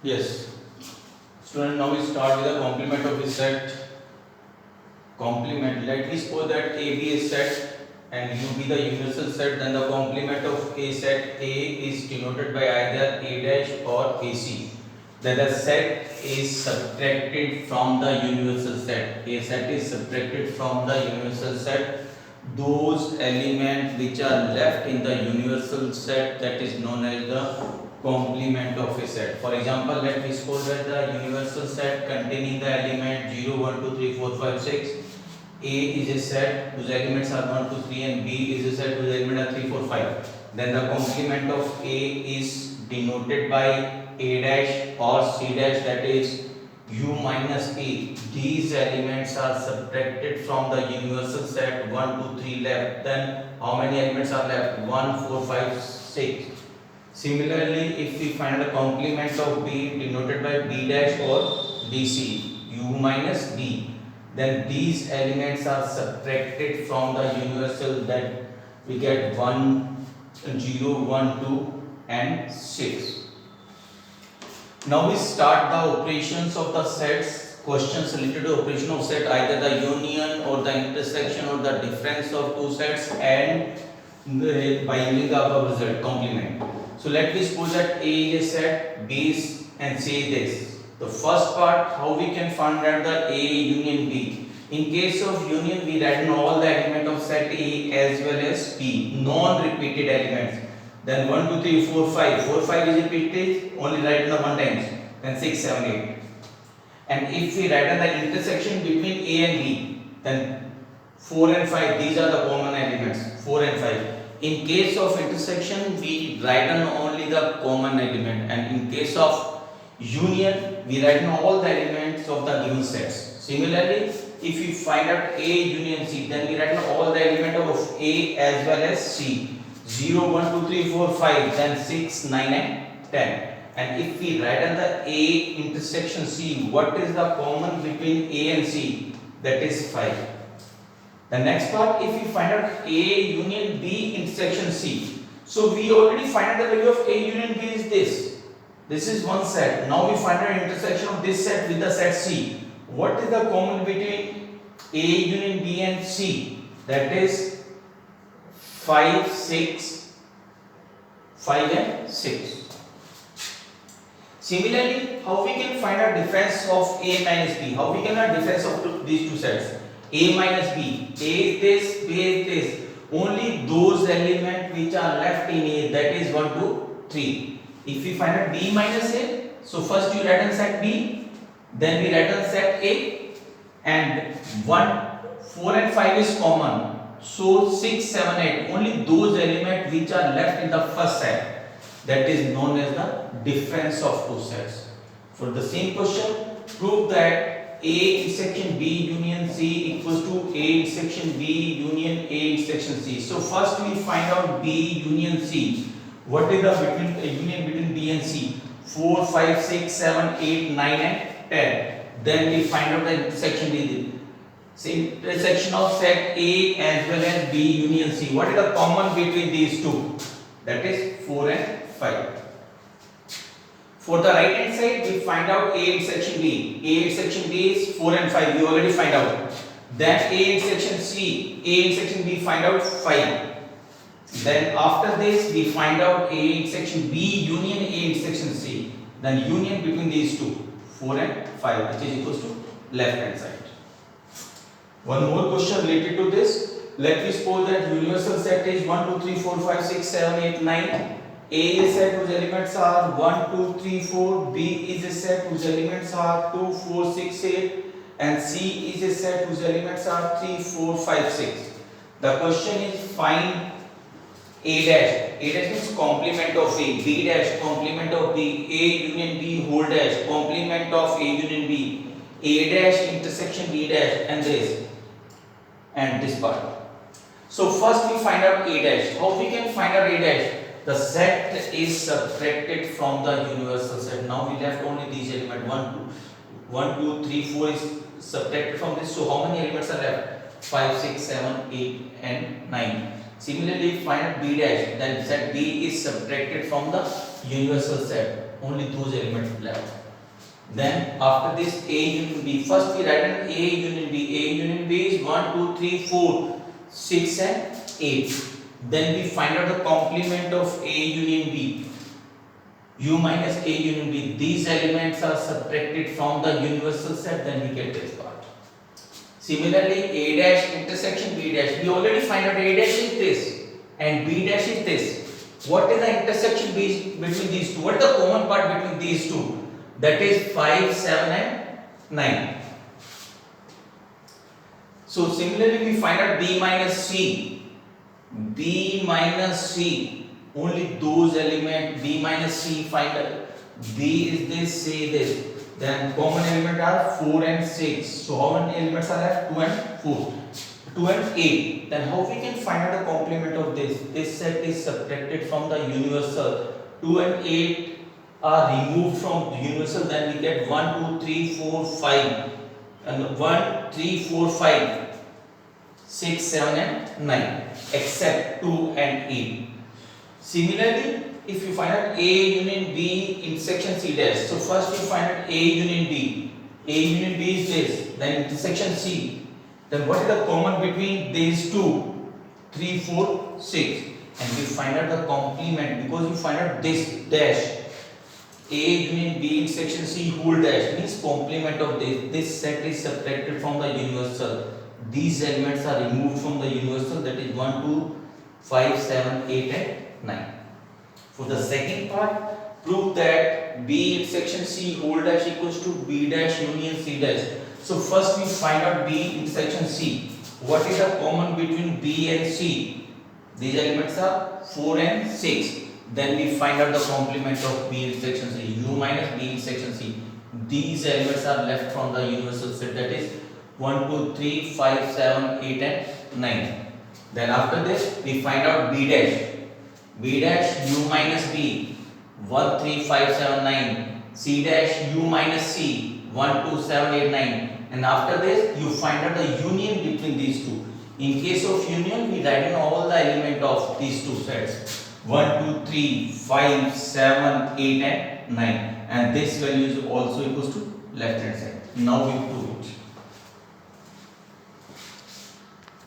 Yes. Student, now we start with the complement of a set. Complement. Let me suppose that A be a set and U be the universal set. Then the complement of a set A is denoted by either A dash or AC. Then the set is subtracted from the universal set. A set is subtracted from the universal set. Those elements which are left in the universal set, that is known as the complement of a set. For example, let me suppose that the universal set containing the element 0, 1, 2, 3, 4, 5, 6. A is a set whose elements are 1, 2, 3 and B is a set whose elements are 3, 4, 5. Then the complement of A is denoted by A dash or C dash, that is U minus A. These elements are subtracted from the universal set. 1, 2, 3 left. Then how many elements are left? 1, 4, 5, 6. Similarly, if we find the complement of B denoted by B dash or BC, U minus B, then these elements are subtracted from the universal, that we get 1, 0, 1, 2 and 6. Now we start the operations of the sets. Questions related to operation of set, either the union or the intersection or the difference of two sets, and by using the above result, complement. So let me suppose that A is a set, B is, and say this. The first part, how we can find out the A union B. In case of union, we write down all the elements of set A as well as B, non-repeated elements. Then 1, 2, 3, 4, 5. 4, 5 is repeated, only write down 1 times. Then 6, 7, 8. And if we write down the intersection between A and B, then 4 and 5, these are the common elements, 4 and 5. In case of intersection, we write down only the common element, and in case of union, we write down all the elements of the given sets. Similarly, if we find out A union C, then we write down all the elements of A as well as C. 0, 1, 2, 3, 4, 5, then 6, 9 and 10. And if we write down the A intersection C, what is the common between A and C? That is 5. The next part, if we find out A union B intersection C. So we already find out the value of A union B is this. This is one set. Now we find out intersection of this set with the set C. What is the common between A union B and C? That is 5, 6, 5 and 6. Similarly, how we can find out difference of A minus B? How we can find difference of these two sets? A minus B. A is this, B is this. Only those elements which are left in A, that is 1, 2, 3. If we find out B minus A, so first you write on set B, then we write on set A, and 1, 4 and 5 is common. So 6, 7, 8, only those elements which are left in the first set, that is known as the difference of two sets. For the same question, prove that A intersection B union C equals to A intersection B union A intersection C. So first we find out B union C. What is the union between B and C? 4, 5, 6, 7, 8, 9 and 10. Then we find out the intersection D. Same intersection of set A as well as B union C. What is the common between these two? That is 4 and 5. For the right hand side, we find out A intersection D. A intersection D is 4 and 5. We already find out. Then A intersection C, A intersection B, find out 5. Then after this, we find out A intersection B union A intersection C. Then union between these two, 4 and 5, which is equals to left hand side. One more question related to this. Let me suppose that universal set is 1, 2, 3, 4, 5, 6, 7, 8, 9. A is a set whose elements are 1, 2, 3, 4. B is a set whose elements are 2, 4, 6, 8. And C is a set whose elements are 3, 4, 5, 6. The question is find A dash. A dash means complement of A. B dash, complement of B. A union B whole dash, complement of A union B. A dash intersection B dash, and this. And this part. So first we find out A dash. How we can find out A dash? The set is subtracted from the universal set. Now we left only these elements. 1, 2, 3, 4 is subtracted from this. So how many elements are left? 5, 6, 7, 8 and 9. Similarly, find out B dash, then set B is subtracted from the universal set. Only those elements left. Then after this A union B, first we write in A union B. A union B is 1, 2, 3, 4, 6 and 8. Then we find out the complement of A union B. U minus A union B. These elements are subtracted from the universal set, then we get this part. Similarly, A dash intersection B dash. We already find out A dash is this and B dash is this. What is the intersection between these two? What is the common part between these two? That is 5, 7 and 9. So similarly, we find out B minus C. B minus C. Only those elements B minus C find out. B is this, C this. Then common element are 4 and 6. So how many elements are there? 2 and 4. 2 and 8. Then how we can find out the complement of this? This set is subtracted from the universal. 2 and 8 are removed from the universal. Then we get 1, 2, 3, 4, 5. And 1, 3, 4, 5. 6, 7 and 9. Except 2 and 8. Similarly, if you find out A union B intersection C dash. So first you find out A union B. A union B is this. Then intersection C. Then what is the common between these two? 3, 4, 6. And we find out the complement because you find out this dash. A union B intersection C whole dash means complement of this. This set is subtracted from the universal. These elements are removed from the universal, that is 1, 2, 5, 7, 8 and 9. For the second part, prove that B intersection C whole dash equals to B dash union C dash. So first we find out B intersection C. What is the common between B and C? These elements are 4 and 6. Then we find out the complement of B intersection C. U minus B intersection C. These elements are left from the universal set, that is 1, 2, 3, 5, 7, 8 and 9. Then after this we find out B dash. B dash U minus B 1, 3, 5, 7, 9. C dash U minus C 1, 2, 7, 8, 9. And after this you find out the union between these two. In case of union, we write in all the element of these two sets. 1, 2, 3, 5, 7, 8 and 9. And this value is also equals to left hand side. Now we prove it.